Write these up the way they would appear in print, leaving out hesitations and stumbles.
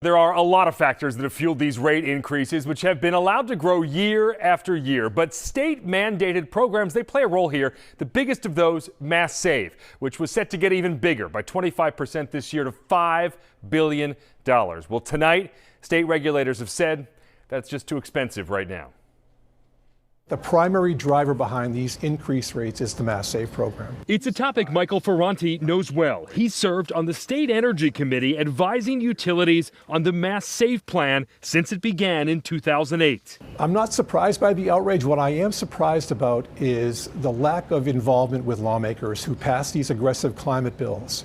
There are a lot of factors that have fueled these rate increases, which have been allowed to grow year after year. But state mandated programs, they play a role here. The biggest of those, Mass Save, which was set to get even bigger by 25% this year to $5 billion. Well, tonight, state regulators have said that's just too expensive right now. The primary driver behind these increased rates is the Mass Save program. It's a topic Michael Ferranti knows well. He served on the State Energy Committee advising utilities on the Mass Save plan since it began in 2008. I'm not surprised by the outrage. What I am surprised about is the lack of involvement with lawmakers who passed these aggressive climate bills.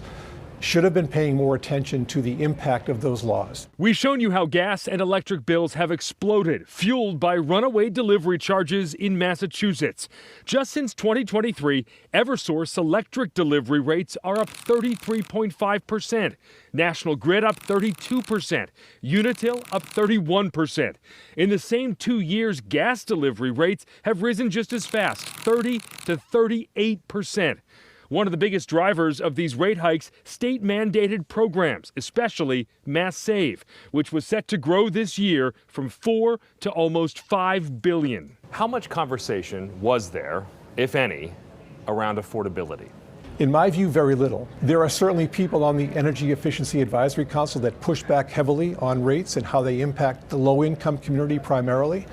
Should have been paying more attention to the impact of those laws. We've shown you how gas and electric bills have exploded, fueled by runaway delivery charges in Massachusetts. Just since 2023, Eversource electric delivery rates are up 33.5%. National Grid up 32%. Unitil up 31%. In the same 2 years, gas delivery rates have risen just as fast, 30 to 38%. One of the biggest drivers of these rate hikes, state-mandated programs, especially Mass Save, which was set to grow this year from $4 to almost $5 billion. How much conversation was there, if any, around affordability? In my view, very little. There are certainly people on the Energy Efficiency Advisory Council that push back heavily on rates and how they impact the low-income community primarily.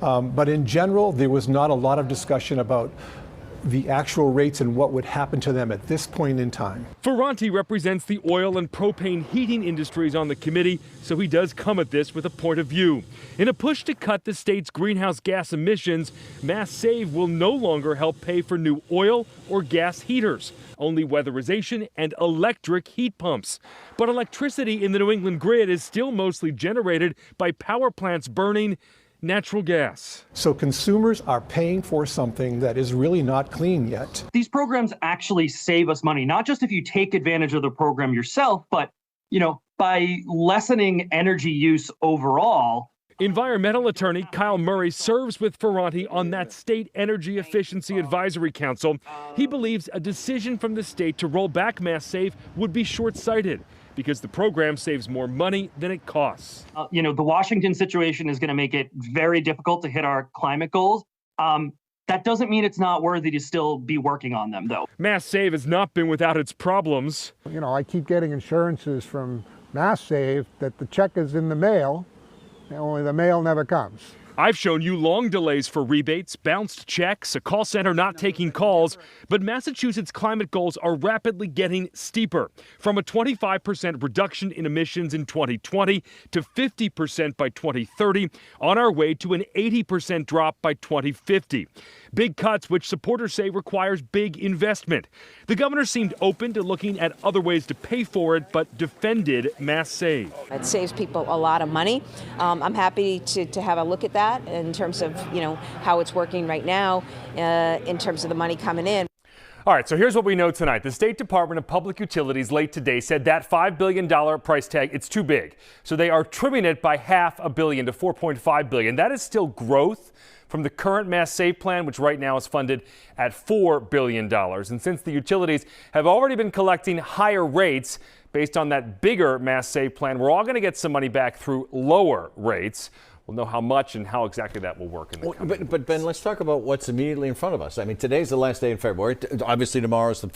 But in general, there was not a lot of discussion about the actual rates and what would happen to them at this point in time. Ferranti represents the oil and propane heating industries on the committee, so he does come at this with a point of view. In a push to cut the state's greenhouse gas emissions, Mass Save will no longer help pay for new oil or gas heaters, only weatherization and electric heat pumps. But electricity in the New England grid is still mostly generated by power plants burning natural gas. So consumers are paying for something that is really not clean yet. These programs actually save us money, not just if you take advantage of the program yourself, but, by lessening energy use overall. Environmental attorney Kyle Murray serves with Ferranti on that State Energy Efficiency Advisory Council. He believes a decision from the state to roll back Mass Save would be short-sighted because the program saves more money than it costs. The Washington situation is going to make it very difficult to hit our climate goals. That doesn't mean it's not worthy to still be working on them, though. Mass Save has not been without its problems. I keep getting assurances from Mass Save that the check is in the mail, only the mail never comes. I've shown you long delays for rebates, bounced checks, a call center not taking calls, but Massachusetts' climate goals are rapidly getting steeper. From a 25% reduction in emissions in 2020 to 50% by 2030, on our way to an 80% drop by 2050. Big cuts, which supporters say requires big investment. The governor seemed open to looking at other ways to pay for it, but defended Mass Save. It saves people a lot of money. I'm happy to have a look at that in terms of, how it's working right now, in terms of the money coming in. All right, so here's what we know tonight. The State Department of Public Utilities late today said that $5 billion price tag, it's too big. So they are trimming it by $500 million to $4.5 billion. That is still growth from the current Mass Save plan, which right now is funded at $4 billion. And since the utilities have already been collecting higher rates based on that bigger Mass Save plan, we're all going to get some money back through lower rates. We'll know how much and how exactly that will work in the coming But Ben, let's talk about what's immediately in front of us. I mean, today's the last day in February. Obviously, tomorrow's the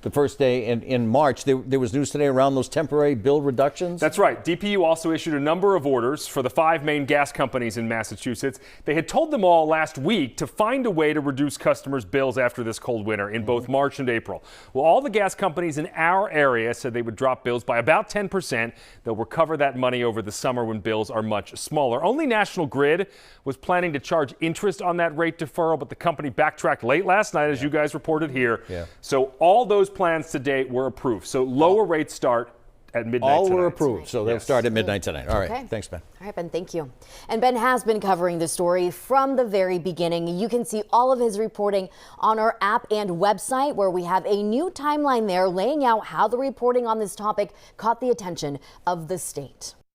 first day in March. There was news today around those temporary bill reductions. That's right. DPU also issued a number of orders for the 5 main gas companies in Massachusetts. They had told them all last week to find a way to reduce customers' bills after this cold winter in both March and April. Well, all the gas companies in our area said they would drop bills by about 10%. They'll recover that money over the summer when bills are much smaller. Only National Grid was planning to charge interest on that rate deferral, but the company backtracked late last night, as you guys reported here. So all those plans to date were approved. So lower rates start at midnight all tonight. were approved, so they'll start at midnight tonight. All right, thanks, Ben. All right, Ben, thank you. And Ben has been covering the story from the very beginning. You can see all of his reporting on our app and website, where we have a new timeline there laying out how the reporting on this topic caught the attention of the state.